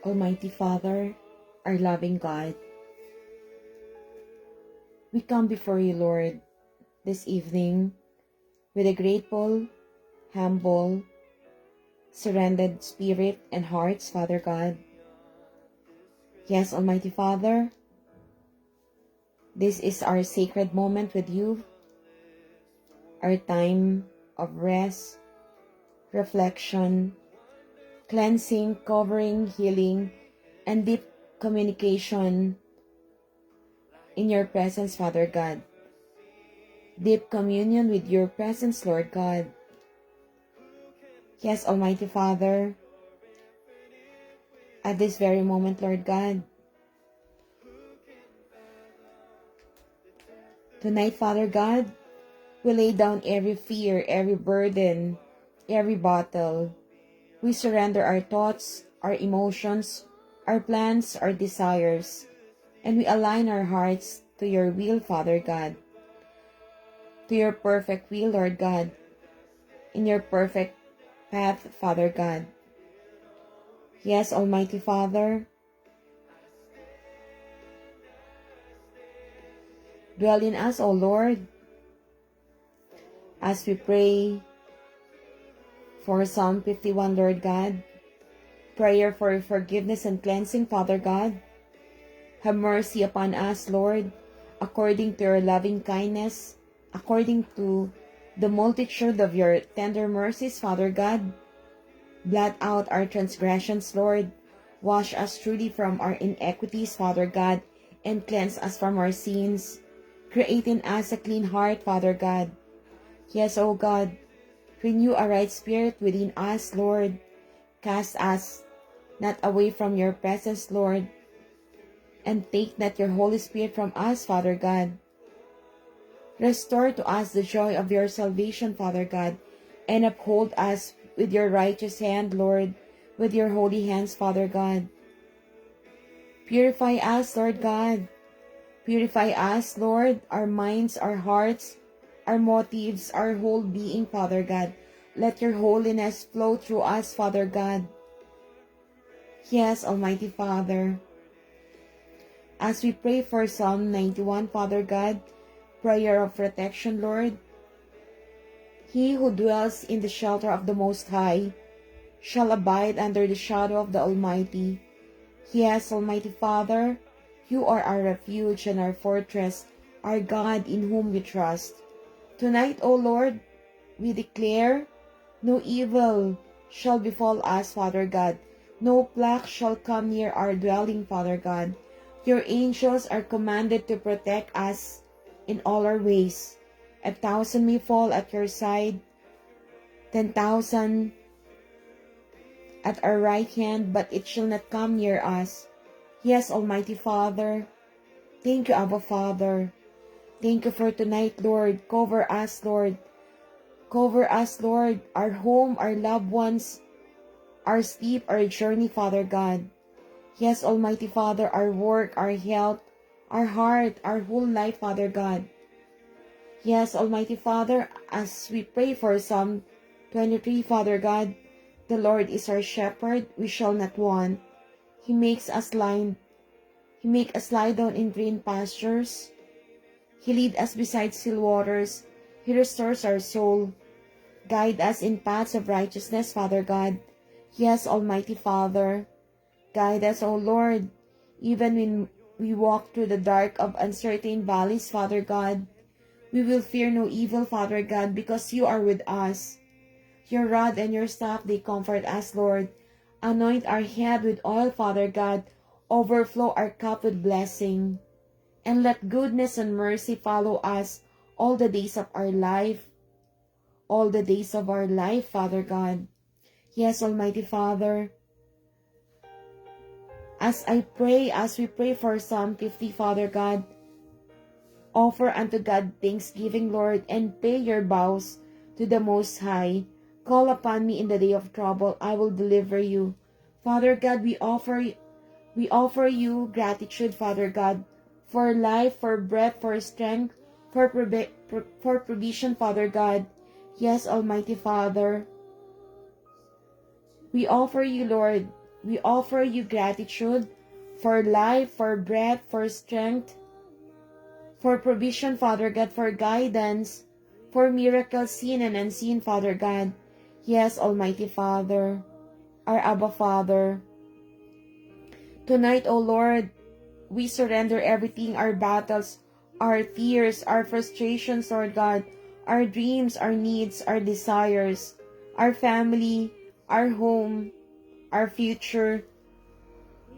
Almighty Father, our loving God, we come before you, Lord, this evening with a grateful, humble, surrendered spirit and hearts, Father God. Yes, Almighty Father, this is our sacred moment with you, our time of rest, reflection, cleansing, covering, healing, and deep communication in your presence, Father God. Deep communion with your presence, Lord God. Yes, Almighty Father, at this very moment, Lord God, tonight, Father God, we lay down every fear, every burden, every battle. We surrender our thoughts, our emotions, our plans, our desires, and we align our hearts to your will, Father God, to your perfect will, Lord God, in your perfect path, Father God. Yes, Almighty Father, dwell in us, O Lord, as we pray for Psalm 51, Lord God, prayer for forgiveness and cleansing, Father God. Have mercy upon us, Lord, according to your loving kindness, according to the multitude of your tender mercies, Father God. Blot out our transgressions, Lord. Wash us truly from our iniquities, Father God, and cleanse us from our sins. Create in us a clean heart, Father God. Yes, O God, renew a right spirit within us, Lord. Cast us not away from your presence, Lord, and take not your Holy Spirit from us, Father God. Restore to us the joy of your salvation, Father God, and uphold us with your righteous hand, Lord, with your holy hands, Father God. Purify us, Lord God. Purify us, Lord, our minds, our hearts, our motives, our whole being, Father God. Let your holiness flow through us, Father God. Yes, Almighty Father, as we pray for Psalm 91, Father God, prayer of protection, Lord, he who dwells in the shelter of the Most High shall abide under the shadow of the Almighty. Yes, Almighty Father, you are our refuge and our fortress, our God in whom we trust. Tonight, O Lord, we declare no evil shall befall us, Father God. No plague shall come near our dwelling, Father God. Your angels are commanded to protect us in all our ways. 1,000 may fall at your side, 10,000 at our right hand, but it shall not come near us. Yes, Almighty Father, thank you, Abba Father. Thank you for tonight, Lord. Cover us, Lord. Cover us, Lord, our home, our loved ones, our sleep, our journey, Father God. Yes, Almighty Father, our work, our health, our heart, our whole life, Father God. Yes, Almighty Father, as we pray for Psalm 23, Father God, the Lord is our shepherd, we shall not want. He makes us lie down in green pastures. He lead us beside still waters. He restores our soul. Guide us in paths of righteousness, Father God. Yes, Almighty Father, guide us, O Lord, even when we walk through the dark of uncertain valleys, Father God. We will fear no evil, Father God, because you are with us. Your rod and your staff, they comfort us, Lord. Anoint our head with oil, Father God. Overflow our cup with blessing. And let goodness and mercy follow us all the days of our life. All the days of our life, Father God. Yes, Almighty Father, as we pray for Psalm 50, Father God, offer unto God thanksgiving, Lord, and pay your vows to the Most High. Call upon me in the day of trouble, I will deliver you. Father God, we offer you gratitude, Father God, for life, for breath, for strength, for provision, Father God. Yes, Almighty Father, we offer you, Lord, We offer you gratitude for life, for breath, for strength, for provision, Father God, for guidance, for miracles seen and unseen, Father God. Yes, Almighty Father, our Abba Father. Tonight, O Lord, we surrender everything, our battles, our fears, our frustrations, Lord God, our dreams, our needs, our desires, our family, our home, our future.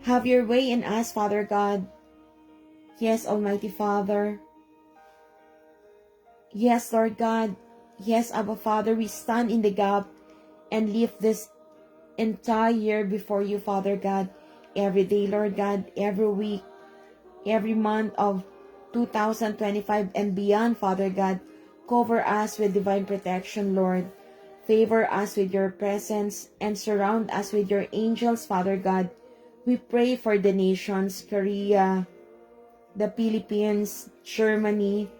Have your way in us, Father God. Yes, Almighty Father. Yes, Lord God. Yes, Abba Father, we stand in the gap and lift this entire year before you, Father God. Every day, Lord God, every week, every month of 2025 and beyond, Father God. Cover us with divine protection, Lord. Favor us with your presence and surround us with your angels, Father God. We pray for the nations, Korea, the Philippines, Germany,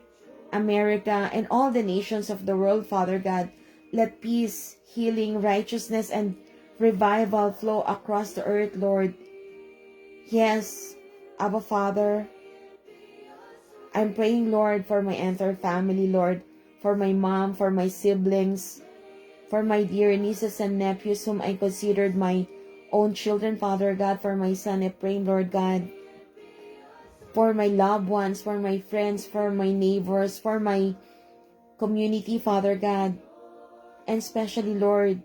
America, and all the nations of the world, Father God. Let peace, healing, righteousness, and revival flow across the earth, Lord. Yes, Abba Father, I'm praying, Lord, for my entire family, Lord, for my mom, for my siblings, for my dear nieces and nephews whom I considered my own children, Father God, for my son, I pray, Lord God, for my loved ones, for my friends, for my neighbors, for my community, Father God, and especially, Lord,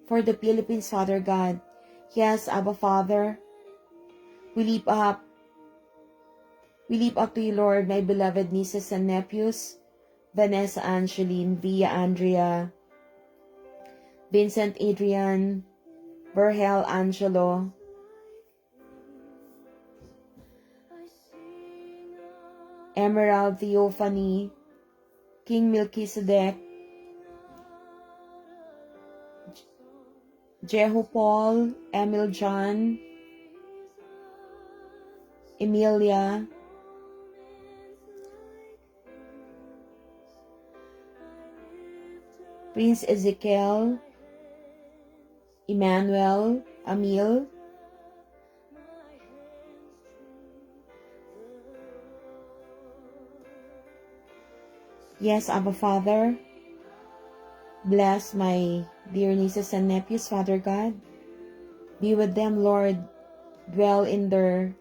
for the Philippines, Father God. Yes, Abba Father, we lift up to you, Lord, my beloved nieces and nephews, Vanessa Angeline, Via Andrea, Vincent Adrian, Berhel Angelo, Emerald Theophany, King Melchizedek, Jehu Paul, Emil John, Emilia, Prince Ezekiel, Emmanuel, Emil, yes, Abba Father, bless my dear nieces and nephews, Father God. Be with them, Lord. Dwell in them,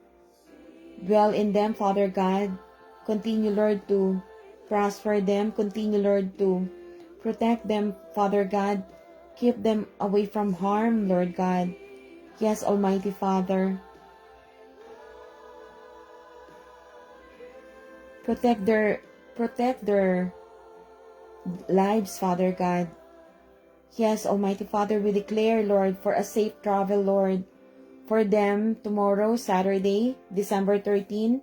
Father God. Continue, Lord, to prosper them. Continue, Lord, to protect them, Father God. Keep them away from harm, Lord God. Yes, Almighty Father. Protect their lives, Father God. Yes, Almighty Father, we declare, Lord, for a safe travel, Lord, for them tomorrow, Saturday, December 13,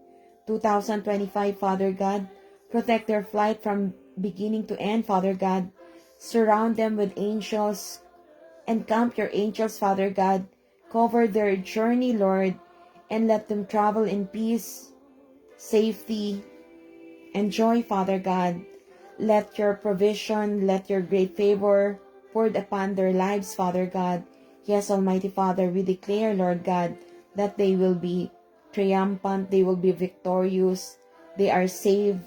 2025, Father God. Protect their flight from beginning to end, Father God. Surround them with angels. Encamp your angels, Father God. Cover their journey, Lord, and let them travel in peace, safety, and joy, Father God. Let your provision, let your great favor poured upon their lives, Father God. Yes, Almighty Father, we declare, Lord God, that they will be triumphant, they will be victorious, they are saved,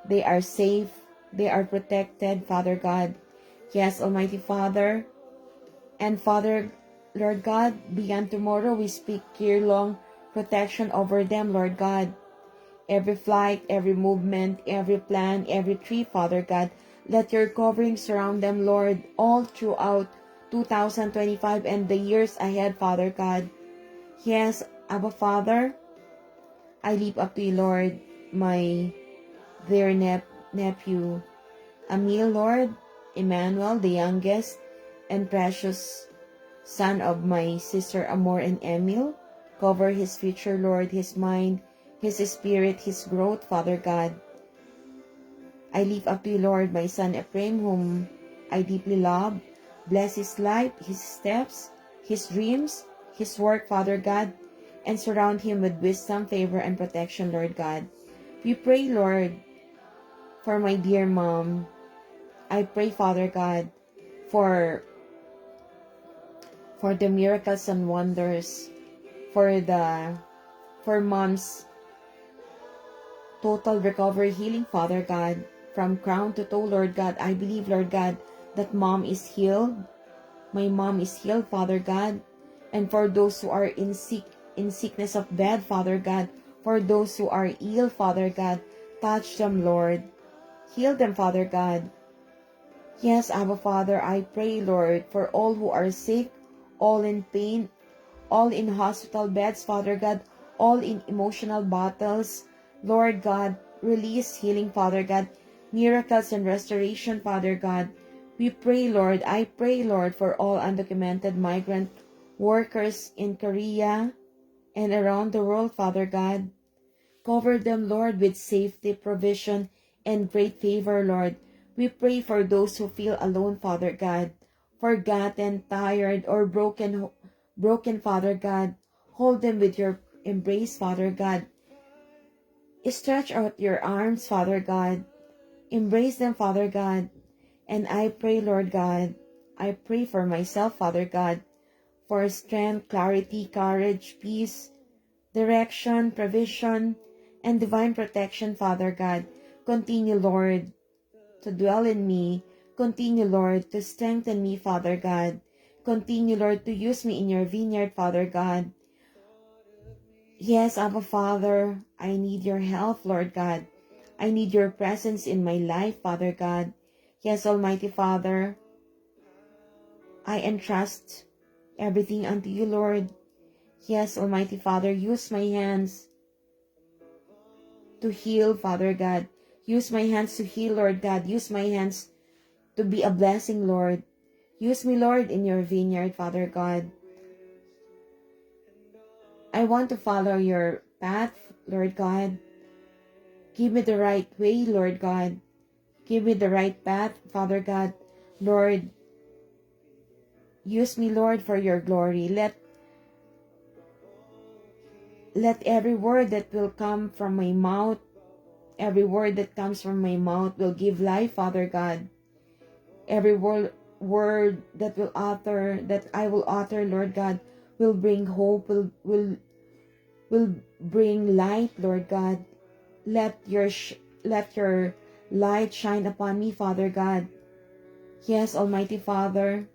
they are safe, they are protected, Father God. Yes, Almighty Father, and Father, Lord God, beyond tomorrow, we speak year-long protection over them, Lord God. Every flight, every movement, every plan, every trip, Father God, let your covering surround them, Lord, all throughout 2025 and the years ahead, Father God. Yes, Abba Father, I leap up to you, Lord, my dear nephew, Emil, Lord, Emmanuel, the youngest and precious son of my sister Amor and Emil. Cover his future, Lord, his mind, his spirit, his growth, Father God. I lift up to you, Lord, my son Ephraim, whom I deeply love. Bless his life, his steps, his dreams, his work, Father God, and surround him with wisdom, favor, and protection, Lord God. We pray, Lord, for my dear mom. I pray, Father God, for for the miracles and wonders, for mom's total recovery healing, Father God, from crown to toe, Lord God. I believe, Lord God, that mom is healed. My mom is healed, Father God. And for those who are in sickness of bed, Father God, for those who are ill, Father God, touch them, Lord. Heal them, Father God. Yes, Abba Father, I pray, Lord, for all who are sick, all in pain, all in hospital beds, Father God, all in emotional battles. Lord God, release healing, Father God, miracles and restoration, Father God. We pray, Lord, I pray, Lord, for all undocumented migrant workers in Korea and around the world, Father God. Cover them, Lord, with safety, provision, and great favor, Lord. We pray for those who feel alone, Father God, forgotten, tired, or broken, Father God. Hold them with your embrace, Father God. Stretch out your arms, Father God. Embrace them, Father God. And I pray, Lord God, I pray for myself, Father God, for strength, clarity, courage, peace, direction, provision, and divine protection, Father God. Continue, Lord, to dwell in me. Continue, Lord, to strengthen me, Father God. Continue, Lord, to use me in your vineyard, Father God. Yes, Abba Father, I need your help, Lord God. I need your presence in my life, Father God. Yes, Almighty Father, I entrust everything unto you, Lord. Yes, Almighty Father, use my hands to heal, Father God. Use my hands to heal, Lord God. Use my hands to be a blessing, Lord. Use me, Lord, in your vineyard, Father God. I want to follow your path, Lord God. Give me the right way, Lord God. Give me the right path, Father God. Lord, use me, Lord, for your glory. Let every word that will come from my mouth, every word that comes from my mouth will give life, Father God. Every word that I will utter, Lord God, will bring hope, will bring light, Lord God. Let your light shine upon me, Father God. Yes, Almighty Father,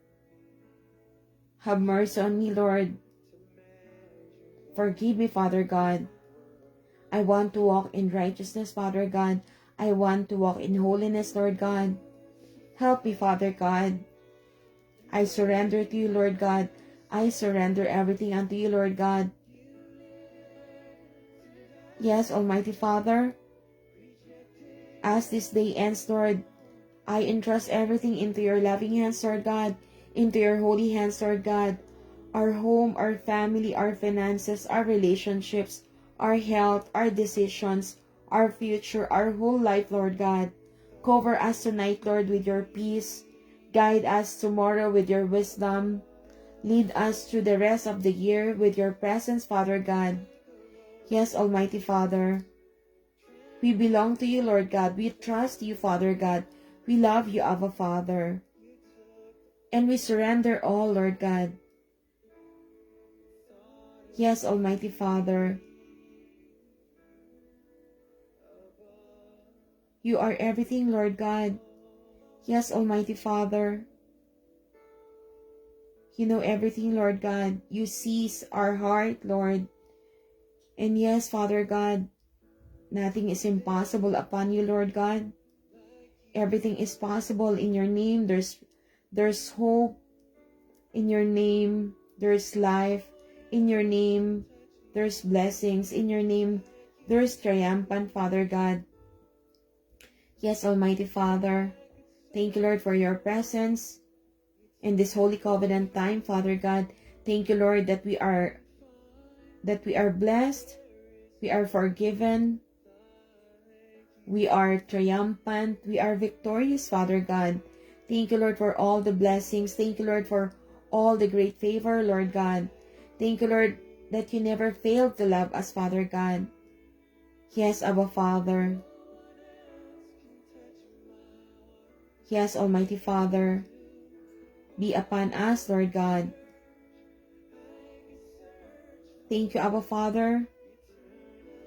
have mercy on me, Lord. Forgive me, Father God. I want to walk in righteousness, Father God. I want to walk in holiness, Lord God. Help me, Father God. I surrender to you, Lord God. I surrender everything unto you, Lord God. Yes, Almighty Father, as this day ends, Lord, I entrust everything into your loving hands, Lord God, into your holy hands, Lord God. Our home, our family, our finances, our relationships, our health, our decisions, our future, our whole life, Lord God. Cover us tonight, Lord, with your peace. Guide us tomorrow with your wisdom. Lead us through the rest of the year with your presence, Father God. Yes, Almighty Father, we belong to you, Lord God. We trust you, Father God. We love you, Abba Father. And we surrender all, Lord God. Yes, Almighty Father, you are everything, Lord God. Yes, Almighty Father, you know everything, Lord God. You seize our heart, Lord. And yes, Father God, nothing is impossible upon you, Lord God. Everything is possible in your name. There's hope in your name. There's life in your name. There's blessings in your name. There's triumphant, Father God. Yes, Almighty Father, thank you, Lord, for your presence in this holy covenant time, Father God. Thank you, Lord, that we are blessed, we are forgiven, we are triumphant, we are victorious, Father God. Thank you, Lord, for all the blessings. Thank you, Lord, for all the great favor, Lord God. Thank you, Lord, that you never failed to love us, Father God. Yes, Abba Father. Yes, Almighty Father. Be upon us, Lord God. Thank you, Abba Father,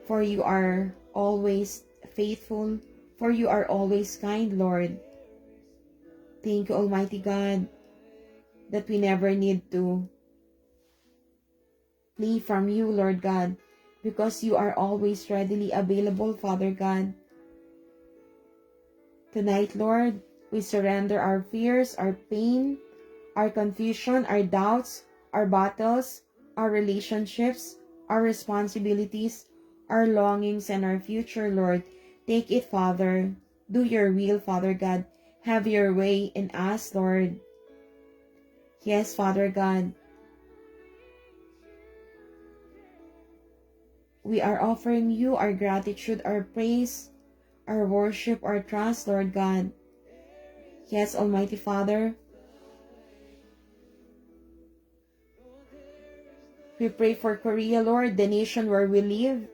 for you are always faithful, for you are always kind, Lord. Thank you, Almighty God, that we never need to flee from you, Lord God, because you are always readily available, Father God. Tonight, Lord, we surrender our fears, our pain, our confusion, our doubts, our battles, our relationships, our responsibilities, our longings, and our future, Lord. Take it, Father. Do your will, Father God. Have your way in us, Lord. Yes, Father God. We are offering you our gratitude, our praise, our worship, our trust, Lord God. Yes, Almighty Father. We pray for Korea, Lord, the nation where we live.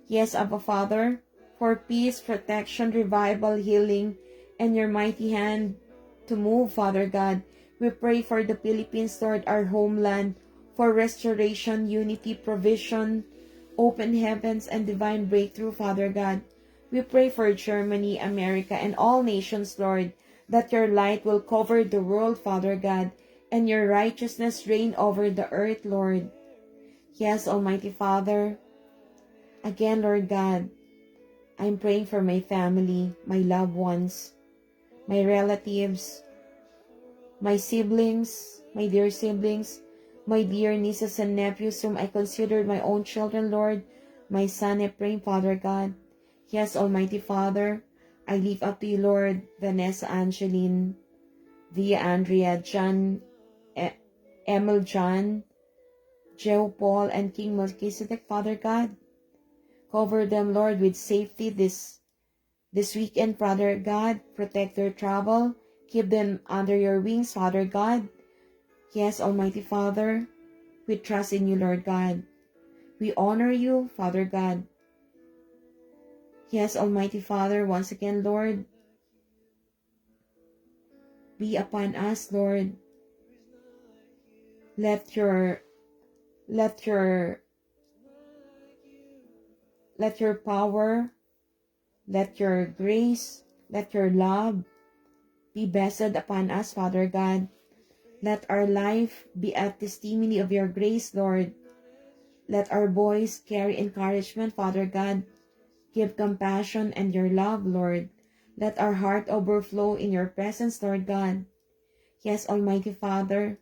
Yes, Abba Father, for peace, protection, revival, healing, and your mighty hand to move, Father God. We pray for the Philippines, Lord, our homeland, for restoration, unity, provision, open heavens, and divine breakthrough, Father God. We pray for Germany, America, and all nations, Lord, that your light will cover the world, Father God, and your righteousness reign over the earth, Lord. Yes, Almighty Father. Again, Lord God, I'm praying for my family, my loved ones, my relatives, my siblings, my dear siblings, my dear nieces and nephews whom I consider my own children, Lord, my son, I pray, Father God. Yes, Almighty Father, I lift up to you, Lord, Vanessa Angeline, Via Andrea, John, Emil John, Joe Paul, and King Melchizedek, Father God. Cover them, Lord, with safety this weekend, Father God. Protect their travel. Keep them under your wings, Father God. Yes, Almighty Father, we trust in you, Lord God. We honor you, Father God. Yes, Almighty Father, once again, Lord, be upon us, Lord. Let your power, let your grace, let your love be bestowed upon us, Father God. Let our life be a testimony of your grace, Lord. Let our voice carry encouragement, Father God. Give compassion and your love, Lord. Let our heart overflow in your presence, Lord God. Yes, Almighty Father,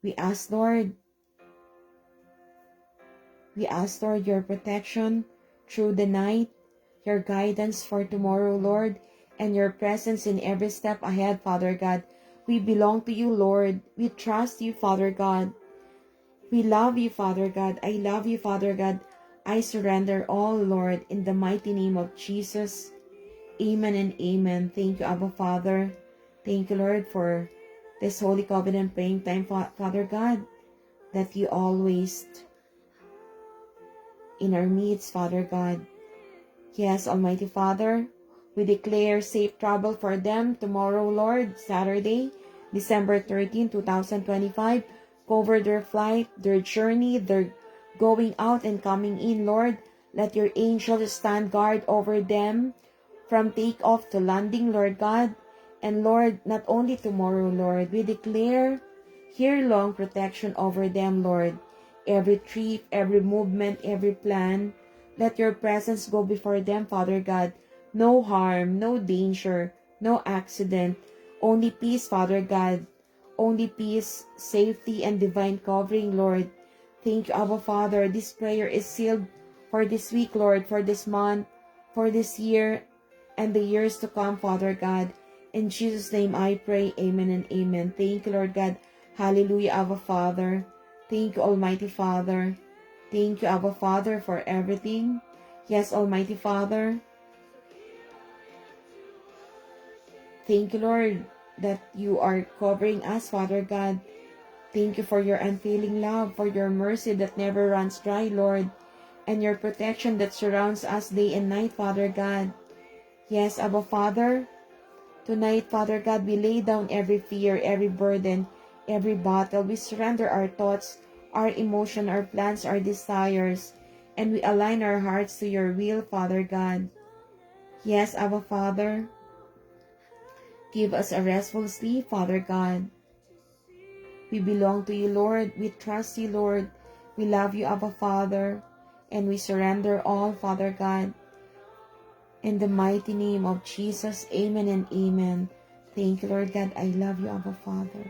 we ask, Lord, your protection through the night, your guidance for tomorrow, Lord, and your presence in every step ahead, Father God. We belong to you, Lord. We trust you, Father God. We love you, Father God. I love you, Father God. I surrender all, Lord, in the mighty name of Jesus. Amen and amen. Thank you, Abba Father. Thank you, Lord, for this Holy Covenant praying time, Father God, that you always in our midst, Father God. Yes, Almighty Father, we declare safe travel for them tomorrow, Lord, Saturday, December 13, 2025. Cover their flight, their journey, their going out and coming in, Lord. Let your angels stand guard over them from takeoff to landing, Lord God. And Lord, not only tomorrow, Lord, we declare year-long protection over them, Lord. Every trip, every movement, every plan, let your presence go before them, Father God. No harm, no danger, no accident. Only peace, Father God. Only peace, safety, and divine covering, Lord. Thank you, Abba Father. This prayer is sealed for this week, Lord, for this month, for this year, and the years to come, Father God. In Jesus' name I pray, amen and amen. Thank you, Lord God. Hallelujah, Abba Father. Thank you, Almighty Father. Thank you, Abba Father, for everything. Yes, Almighty Father. Thank you, Lord, that you are covering us, Father God. Thank you for your unfailing love, for your mercy that never runs dry, Lord, and your protection that surrounds us day and night, Father God. Yes, Abba Father, tonight, Father God, we lay down every fear, every burden, every battle. We surrender our thoughts, our emotion, our plans, our desires, and we align our hearts to your will, Father God. Yes, Abba Father, give us a restful sleep, Father God. We belong to you, Lord. We trust you, Lord. We love you, Abba Father, and we surrender all, Father God. In the mighty name of Jesus, amen and amen. Thank you, Lord God. I love you, Abba Father.